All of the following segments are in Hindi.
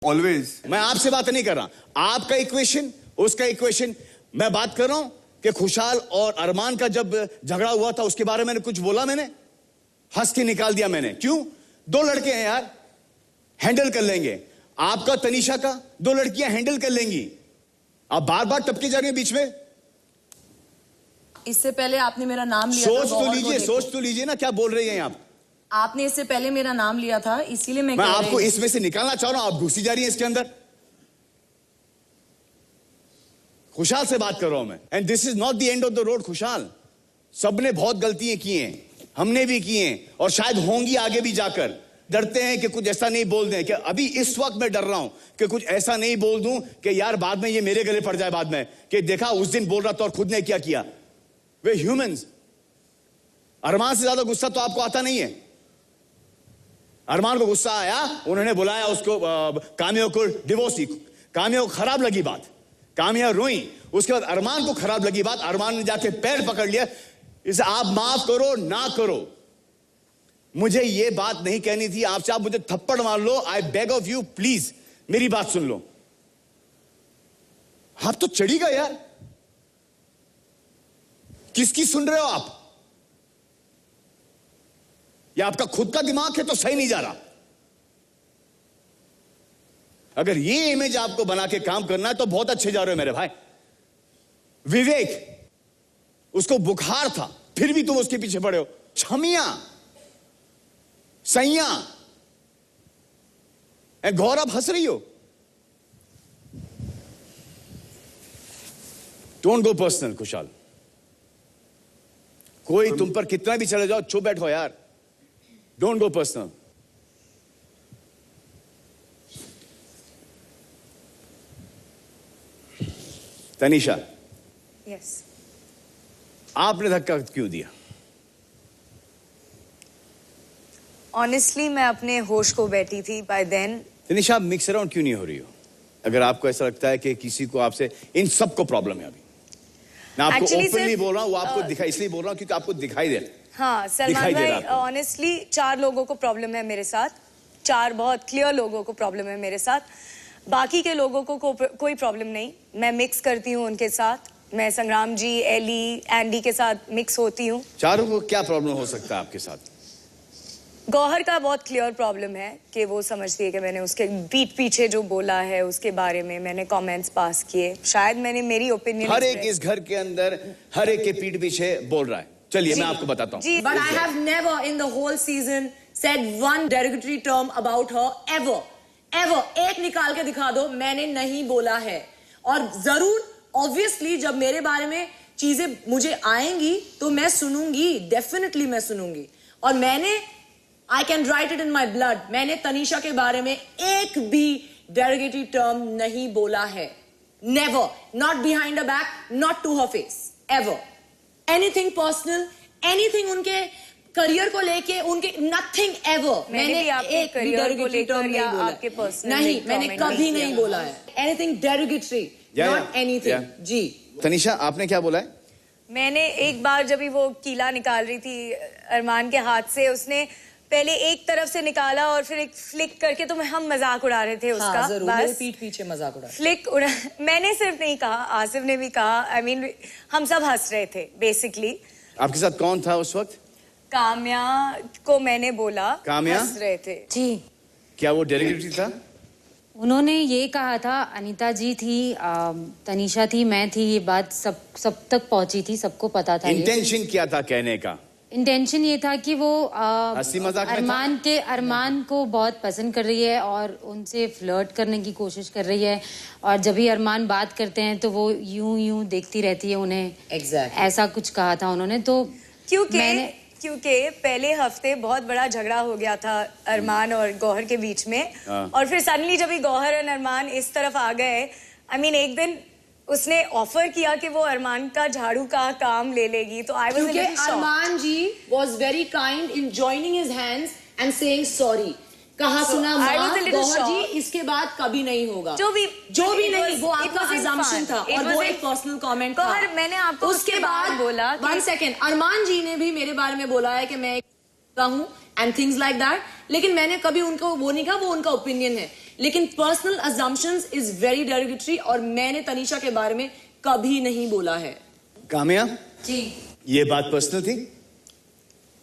ऑलवेज। मैं आपसे बात नहीं कर रहा, आपका इक्वेशन, उसका इक्वेशन। मैं बात कर रहा हूं कि खुशहाल और अरमान का जब झगड़ा हुआ था उसके बारे में मैंने कुछ बोला? मैंने हंस के निकाल दिया मैंने। क्यों? दो लड़के हैं यार, हैंडल कर लेंगे। आपका तनीषा का, दो लड़कियां हैंडल कर लेंगी। आप बार बार टपके जा रहे हैं बीच में। इससे पहले आपने मेरा नाम लिया था। सोच तो लीजिए ना, क्या बोल रही हैं आप? आपने इससे पहले मेरा नाम लिया था, इसीलिए मैं आपको इसमें से निकालना चाह रहा हूं, आप घुसी जा रही हैं इसके अंदर। खुशहाल से बात कर रहा हूं मैं। And this is not the end of the road खुशहाल। सबने बहुत गलतियां की हैं, हमने भी की हैं, और शायद होंगी आगे भी जाकर। डरते हैं कि कुछ ऐसा नहीं बोल दें, कि अभी इस वक्त मैं डर रहा हूं कि कुछ ऐसा नहीं बोल दूं कि यार बाद में ये मेरे गले पड़ जाए, बाद में कि देखा उस दिन बोल रहा था और खुद ने क्या किया। वे ह्यूमंस। अरमान से ज्यादा गुस्सा तो आपको आता नहीं है। अरमान को गुस्सा आया, उन्होंने बुलाया उसको, कामिया को डिवोर्स दी। कामिया को खराब लगी बात, कामिया रोई। उसके बाद अरमान को खराब लगी बात, अरमान ने जाके पैर पकड़ लिया। इसे आप माफ करो ना करो, मुझे ये बात नहीं कहनी थी आपसे। आप मुझे थप्पड़ मार लो, I beg of you, please मेरी बात सुन लो। आप तो चढ़ी गए यार। किसकी सुन रहे हो आप? या आपका खुद का दिमाग है तो सही नहीं जा रहा? अगर ये इमेज आपको बना के काम करना है तो बहुत अच्छे जा रहे हो मेरे भाई। विवेक, उसको बुखार था फिर भी तुम उसके पीछे पड़े हो। छमिया, सैया, गौरव हंस रही हो। डोंट गो पर्सनल खुशहाल। कोई तुम पर कितना भी चले जाओ, चुप बैठो यार। Don't go personal. Tanisha, yes, आपने धक्का क्यों दिया? ऑनेस्टली मैं अपने होश को बैठी थी बाय देन। तनीषा, आप मिक्स अराउंड क्यों नहीं हो रही हो? अगर आपको ऐसा लगता है कि किसी को आपसे, इन सबको प्रॉब्लम है अभी। मैं आपको ओपनली बोल रहा हूं, वो आपको दिखाई, इसलिए बोल रहा हूं क्योंकि आपको दिखाई दे रहा है। हाँ सलमान भाई, ऑनेस्टली 4 लोगों को प्रॉब्लम है मेरे साथ। 4 बहुत क्लियर लोगों को प्रॉब्लम है मेरे साथ। बाकी के लोगों को कोई प्रॉब्लम नहीं। मैं मिक्स करती हूँ उनके साथ। मैं संग्राम जी, एली, एंडी के साथ मिक्स होती हूँ। चारों को क्या प्रॉब्लम हो सकता है आपके साथ? गौहर का बहुत क्लियर प्रॉब्लम है कि वो समझती है कि मैंने उसके पीठ पीछे जो बोला है उसके बारे में मैंने कमेंट्स पास किए। शायद मैंने मेरी ओपिनियन, हर एक इस घर के अंदर हर एक के पीठ पीछे बोल रहा है। चलिए मैं आपको बताता हूँ। But I have never in the whole season said one derogatory term about her ever. Ever. एक निकाल के दिखा दो, मैंने नहीं बोला है। और जरूर obviously जब मेरे बारे में चीजें मुझे आएंगी तो मैं सुनूंगी, डेफिनेटली मैं सुनूंगी। और मैंने I can write it in my blood, मैंने तनीषा के बारे में एक भी derogatory term नहीं बोला है। Never. Not behind her back, not to her face. Ever. Anything personal, anything उनके करियर को लेके, उनके nothing ever। मैंने एक करियर को लेकर या आपके पर्सनल नहीं, मैंने कभी नहीं बोला है। Anything derogatory, not anything। जी तनीषा, आपने क्या बोला है? मैंने एक बार जब भी वो कीला निकाल रही थी अरमान के हाथ से, उसने पहले एक तरफ से निकाला और फिर एक फ्लिक करके, तो हम मजाक उड़ा रहे थे उसका। हाँ, जरूर, बस पीठ पीछे मजाक उड़ा फ्लिक उड़ा। मैंने सिर्फ नहीं कहा, आसिफ ने भी कहा। आई मीन हम सब हंस रहे थे बेसिकली। आपके साथ कौन था उस वक्त? काम्या को मैंने बोला। काम्या हंस रहे थे जी। क्या वो डेरिवेटिव था? उन्होंने ये कहा था, अनीता जी थी, तनीषा थी, मैं थी, ये बात सब तक पहुंची थी, सबको पता था। इंटेंशन क्या था कहने का? इंटेंशन ये था कि वो हंसी मजाक में अरमान को बहुत पसंद कर रही है और उनसे फ्लर्ट करने की कोशिश कर रही है। और जब भी अरमान बात करते हैं तो वो यूं देखती रहती है उन्हें। Exactly. ऐसा कुछ कहा था उन्होंने। तो क्योंकि पहले हफ्ते बहुत बड़ा झगड़ा हो गया था अरमान और गौहर के बीच में। और फिर सडनली जब भी गौहर और अरमान इस तरफ आ गए, आई मीन एक दिन उसने ऑफर किया कि वो अरमान का झाड़ू का काम ले लेगी, तो आई वाज क्योंकि अरमान जी was very kind in joining his hands and saying sorry। कहा सुना गौहर जी, इसके बाद कभी नहीं होगा। जो भी नहीं, वो आपका assumption था और वो एक पर्सनल कमेंट था। मैंने आपको उसके बाद बोला 1 सेकेंड, अरमान जी ने भी मेरे बारे में बोला है कि मैं हूँ एंड थिंग्स लाइक दैट, लेकिन मैंने कभी उनको वो नहीं कहा, वो उनका ओपिनियन है। लेकिन पर्सनल अजम्पशंस इज वेरी डेरिगेटरी और मैंने तनीषा के बारे में कभी नहीं बोला है। काम्या, जी ये बात पर्सनल थी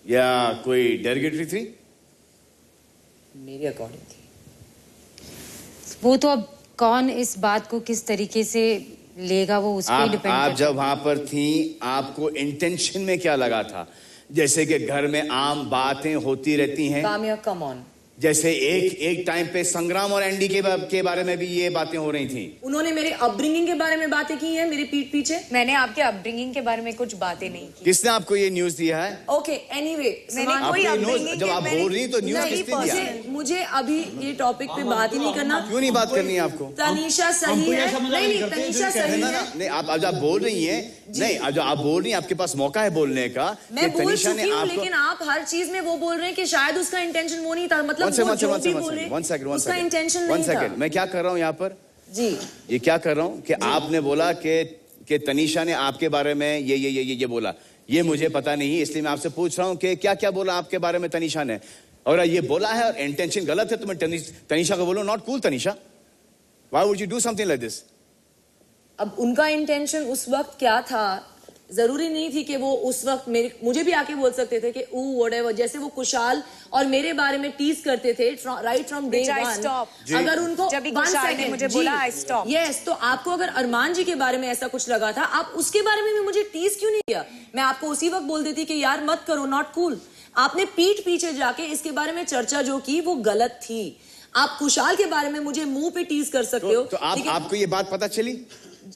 या कोई डेरिगेटरी थी? मेरे अकॉर्डिंग थी। वो तो अब कौन इस बात को किस तरीके से लेगा वो उस पर डिपेंड आप करता जब वहां पर थी, आपको इंटेंशन में क्या लगा था? जैसे कि घर में आम बातें होती रहती हैं, काम्या कम ऑन। जैसे एक टाइम पे संग्राम और एंडी के बारे में भी ये बातें हो रही थी। उन्होंने मेरे अपब्रिंगिंग के बारे में बातें की हैं मेरी पीठ पीछे। मैंने आपके अपब्रिंगिंग के बारे में कुछ बातें नहीं की। किसने आपको ये न्यूज दिया है? ओके एनीवे, मैंने आपको कोई ये upbringing न्यूज, जब के आप मैंने- बोल रही तो न्यूज नहीं, किसने दिया? मुझे अभी ये टॉपिक पे बात ही नहीं करना। क्यों नहीं बात करनी है आपको? तनीषा सही है। नहीं, तनीषा सही है। नहीं, आप आप बोल रही हैं, नहीं, अब आप बोल रही हैं, आपके पास मौका है बोलने का। मैं कि बोल तनीषा ने चुकी हूँ, आपको लेकिन आप हर चीज में वो बोल रहे हैं कि शायद उसका इंटेंशन वो नहीं था। मतलब वो जो भी बोल रहे हैं, उसका इंटेंशन नहीं था। मैं क्या कर रहा हूँ यहाँ पर? जी ये क्या कर रहा हूँ कि आपने बोला कि तनीषा ने आपके बारे में ये बोला। ये मुझे पता नहीं, इसलिए मैं आपसे पूछ रहा हूँ कि क्या क्या बोला आपके बारे में तनीषा ने। और ये बोला है और इंटेंशन गलत है तो मैं तनीषा को बोलूँ not cool Tanisha, why would you do something like this? अब उनका इंटेंशन उस वक्त क्या था, जरूरी नहीं थी कि वो उस वक्त मुझे भी आके बोल सकते थे कि व्हाटएवर, जैसे वो कुशाल और मेरे बारे में टीज करते थे राइट फ्रॉम डे वन। अगर उनको जब भी कुशाल ने मुझे बोला I stopped। यस, तो आपको अगर अरमान जी के बारे में ऐसा कुछ लगा था, आप उसके बारे में भी मुझे टीज क्यों नहीं किया? मैं आपको उसी वक्त बोल देती कि यार मत करो, नॉट कूल। आपने पीठ पीछे जाके इसके बारे में चर्चा जो की वो गलत थी। आप कुशाल के बारे में मुझे मुंह पे टीज कर सकते हो। तो आपको ये बात पता चली?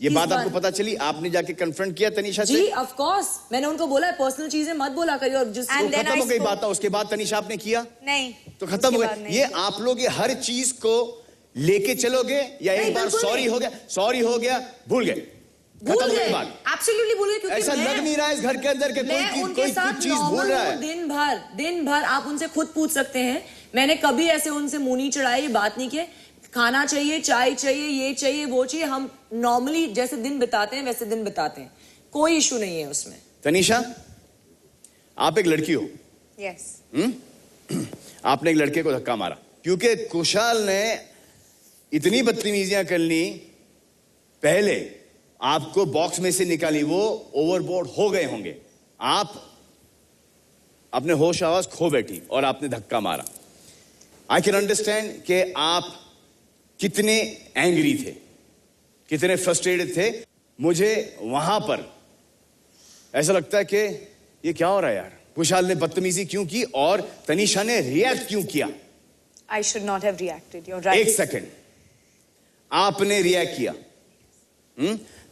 ये बात आपको पता चली? आपने जाके कन्फ्रंट किया तनीषा से? जी ऑफ कोर्स, मैंने उनको बोला है पर्सनल चीजें मत बोला करिए। और जिस And then खत्म हो गई I बात, उसके बाद तनीषा आपने किया? नहीं, तो खत्म हो उसके बाद गया। नहीं। ये आप लोग ये हर चीज को लेके चलोगे या नहीं, एक बार बिल्कुल सॉरी नहीं। हो गया, सॉरी हो गया, भूल गए, खत्म भूल हो गई गए, बात? एब्सोल्युटली भूल गए, क्योंकि ऐसा लग नहीं रहा है इस घर के अंदर कि मैं उनके कोई साथ कुछ चीज भूल रहा है। दिन भर आप उनसे खुद पूछ सकते हैं। मैंने कभी ऐसे उनसे मुंह नहीं चढ़ाई, बात नहीं की। खाना चाहिए, चाय चाहिए, ये चाहिए, वो चाहिए, हम नॉर्मली जैसे दिन बिताते हैं वैसे दिन बिताते हैं, कोई इशू नहीं है उसमें। तनीषा, आप एक लड़की हो। यस। आपने एक लड़के को धक्का मारा क्योंकि कुशाल ने इतनी बदतमीजियां कर ली, पहले आपको बॉक्स में से निकाली, वो ओवरबोर्ड हो गए होंगे, आप अपने होश आवाज खो बैठी और आपने धक्का मारा। आई कैन अंडरस्टैंड कि आप कितने एंग्री थे, कितने फ्रस्ट्रेटेड थे। मुझे वहां पर ऐसा लगता है कि ये क्या हो रहा है यार, कुशाल ने बदतमीजी क्यों की और तनीषा ने रिएक्ट क्यों किया? I should not have reacted. You're right. एक सेकंड, आपने रिएक्ट किया,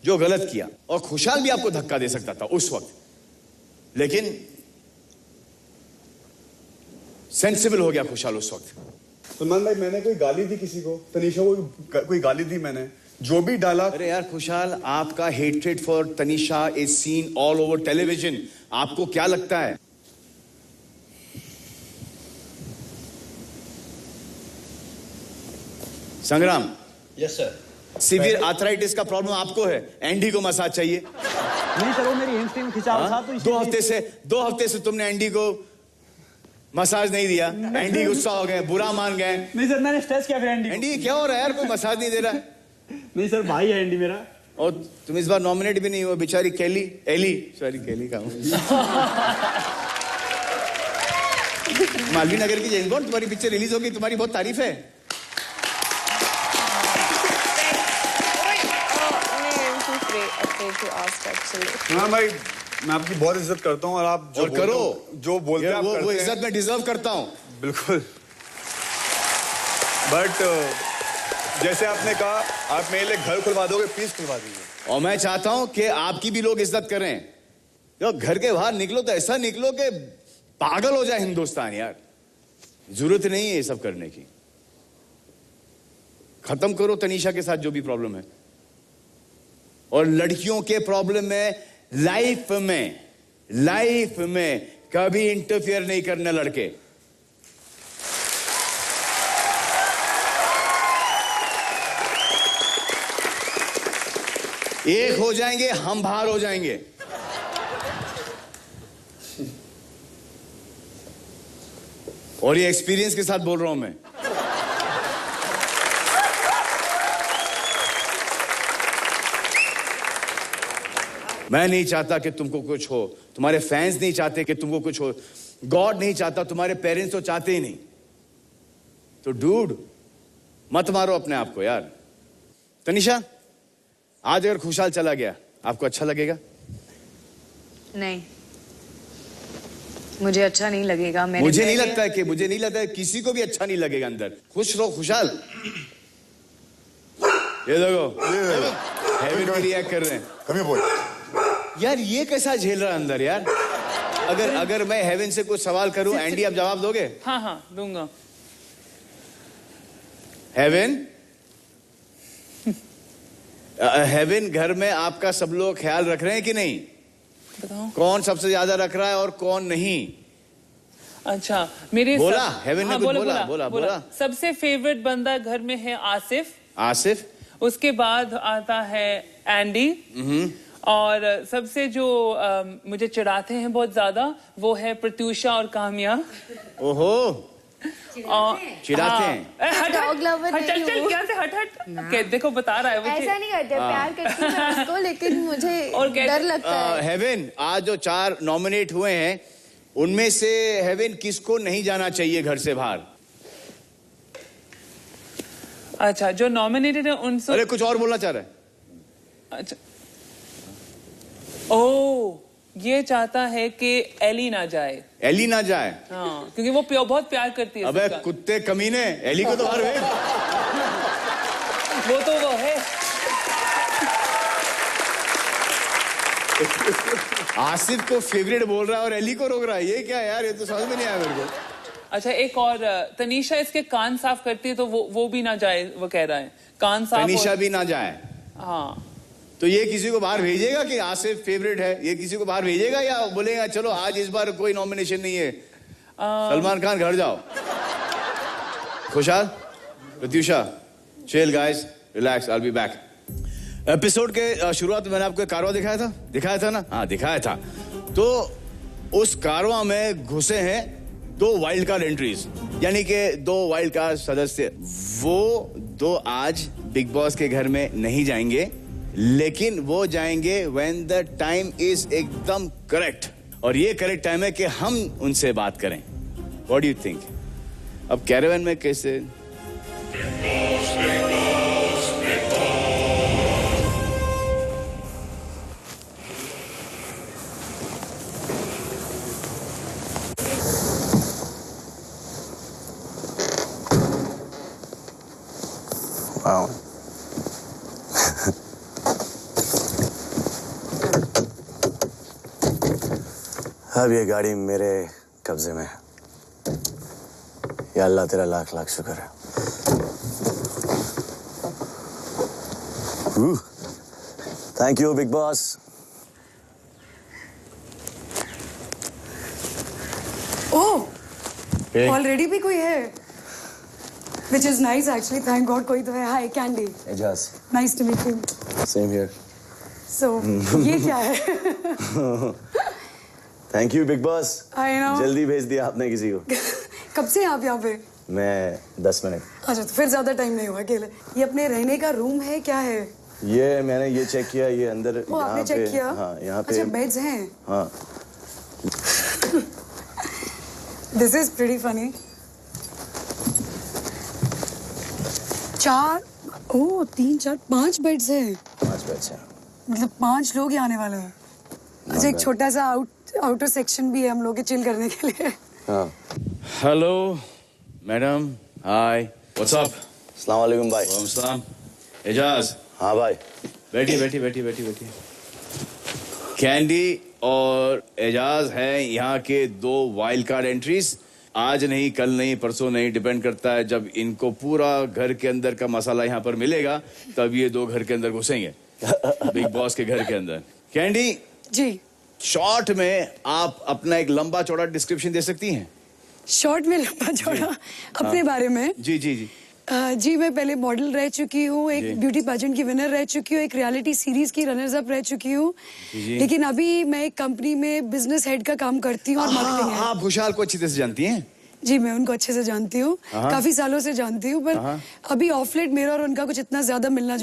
जो गलत किया, और खुशाल भी आपको धक्का दे सकता था उस वक्त, लेकिन सेंसिबल हो गया खुशाल उस वक्त। सलमान भाई, मैंने कोई गाली दी किसी को? तनीषा को कोई गाली दी मैंने? जो भी डाला। अरे यार खुशाल, आपका hatred for Tanisha is seen all over television. आपको क्या लगता है? संग्राम, यस सर। सीवियर आर्थराइटिस का प्रॉब्लम आपको है, एंडी को मसाज चाहिए। नहीं सर, वो मेरी हेमस्ट्रिंग में खिंचाव था तो दो हफ्ते से तुमने एंडी को मसाज नहीं दिया, एंडी गुस्सा हो गए, बुरा मान गए। नहीं सर, मैंने स्ट्रेस किया फिर एंडी को। एंडी क्या हो रहा है यार, कोई मसाज नहीं दे रहा है। नहीं सर, भाई है एंडी मेरा। और तुम इस बार नॉमिनेट भी नहीं हुआ, बेचारी कैली का मालवीय नगर की जेम्स बॉन्ड, तुम्हारी पिक्चर रिलीज होगी, तुम्हारी बहुत तारीफ है। हाँ भाई, मैं आपकी बहुत इज्जत करता हूँ और आप और करो जो बोलते हैं आप वो करते हैं। इज्जत मैं डिजर्व करता हूँ। बिल्कुल। बट जैसे आपने कहा, आप मेरे लिए घर खुलवा दोगे, प्लीज खुलवा दीजिए। और मैं चाहता हूं कि आपकी भी लोग इज्जत करें। जो घर के बाहर निकलो तो ऐसा निकलो कि पागल हो जाए हिंदुस्तान यार। जरूरत नहीं है ये सब करने की। खत्म करो तनीषा के साथ जो भी प्रॉब्लम है, और लड़कियों के प्रॉब्लम में लाइफ में कभी इंटरफियर नहीं करना लड़के। एक हो जाएंगे, हम बाहर हो जाएंगे। और ये एक्सपीरियंस के साथ बोल रहा हूं मैं। मैं नहीं चाहता कि तुमको कुछ हो, तुम्हारे फैंस नहीं चाहते कि तुमको कुछ हो, गॉड नहीं चाहता, तुम्हारे पेरेंट्स तो चाहते ही नहीं। तो डूड मत मारो अपने आप को यार। तनिषा, आज अगर खुशहाल चला गया आपको अच्छा लगेगा? नहीं, मुझे अच्छा नहीं लगेगा। मुझे नहीं लगता है किसी को भी अच्छा नहीं लगेगा अंदर। खुश रहो खुशहाल। ये देखो हेवन भी रिएक्ट कर रहे हैं। Come here, boy. यार ये कैसा झेल रहा है अंदर यार। अगर मैं हेवन से कुछ सवाल करूं, एंडी आप जवाब दोगे? हाँ दूंगा। हेवन घर में आपका सब लोग ख्याल रख रहे हैं कि नहीं? बताओ। कौन सबसे ज्यादा रख रहा है और कौन नहीं? अच्छा मेरे बोला हेवन ने कुछ बोला। सबसे फेवरेट बंदा घर में है आसिफ। उसके बाद आता है एंडी। और सबसे जो मुझे चिढ़ाते हैं बहुत ज्यादा वो है प्रत्यूषा और काम्या। ओहो, चिढ़ाते हैं। हट देखो बता रहा है वो। ऐसा नहीं करते, प्यार करती हूँ उसको, लेकिन मुझे डर लगता है। हेवन, आज जो 4 नॉमिनेट हुए हैं उनमें से हेवन किसको नहीं जाना चाहिए घर से बाहर? अच्छा जो नॉमिनेटेड है उनसे। अरे कुछ और बोलना चाह रहा है? अच्छा ओ, ये चाहता है कि एली ना जाए। हाँ, क्योंकि वो बहुत प्यार करती है। अबे कुत्ते कमीने, एली को तो बाहर भेज। वो तो वो है। आसिफ को फेवरेट बोल रहा है और एली को रोक रहा है, ये क्या यार? ये तो समझ में नहीं आया मेरे को। अच्छा एक और, तनीषा इसके कान साफ करती है तो वो भी ना जाए, वो कह रहा है कान साफ। तनीषा भी ना जाए। हाँ, तो ये किसी को बाहर भेजेगा कि आसिफ फेवरेट है? ये किसी को बाहर भेजेगा या बोलेगा चलो आज इस बार कोई नॉमिनेशन नहीं है, सलमान खान घर जाओ? खुशहाल, Pratyusha, chill guys, relax, I will be back. Episode के शुरुआत में मैंने आपको कारवा दिखाया था ना? हाँ दिखाया था। तो उस कारवा में घुसे हैं 2 वाइल्ड कार्ड एंट्रीज, यानी कि 2 वाइल्ड कार्ड सदस्य। वो 2 आज बिग बॉस के घर में नहीं जाएंगे, लेकिन वो जाएंगे व्हेन द टाइम इज एकदम करेक्ट। और ये करेक्ट टाइम है कि हम उनसे बात करें। What do you think? अब कैरेवन में कैसे? Wow. अब ये गाड़ी मेरे कब्जे में है। या अल्लाह तेरा लाख लाख शुक्र है। Thank you big boss. Oh, already भी कोई है, which is nice actually. Thank God कोई तो है। Hi Candy. Ejaz. Nice to meet you. Same here. So ये क्या है? Thank you big boss. I know. जल्दी भेज दिया आपने किसी को। कब से आप यहाँ पे? मैं 10 मिनट। अच्छा तो फिर ज्यादा टाइम नहीं हुआ अकेले। ये अपने रहने का रूम है क्या है? ये मैंने ये चेक किया, ये अंदर। वो आपने चेक किया? हाँ यहाँ पे। अच्छा बेड्स हैं? हाँ। This is pretty funny. 4 3 4 5 beds हैं। 5 बेड्स हैं। मतलब 5 लोग ही आने वाले हैं। अच्छा एक छोटा सा आउटर सेक्शन भी है हम लोग के चिल करने के लिए। हाँ। हेलो मैडम, हाय, व्हाट्स अप? अस्सलाम वालेकुम भाई। वालेकुम सलाम। एजाज। हाँ भाई। बैठिए। कैंडी और एजाज हैं यहाँ के 2 वाइल्ड कार्ड एंट्रीज। आज नहीं, कल नहीं, परसों नहीं, डिपेंड करता है जब इनको पूरा घर के अंदर का मसाला यहाँ पर मिलेगा तब ये 2 घर के अंदर घुसेंगे, बिग बॉस के घर के अंदर। कैंडी जी, शॉर्ट में आप अपना एक लंबा चौड़ा डिस्क्रिप्शन दे सकती हैं? शॉर्ट में लंबा चौड़ा अपने बारे में? जी। जी मैं पहले मॉडल रह चुकी हूँ, एक ब्यूटी पेजेंट की विनर रह चुकी हूँ, एक रियलिटी सीरीज की रनर्स अप रह चुकी हूँ, लेकिन अभी मैं एक कंपनी में बिजनेस हेड का काम करती हूँ और मार्केटिंग है। आप खुशहाल को अच्छी तरह से जानती हैं? जी मैं उनको अच्छे से जानती हूँ, काफी सालों से जानती हूँ, पर अभी ऑफ लेट मेरा और उनका कुछ इतना ज्यादा मिलना जुलना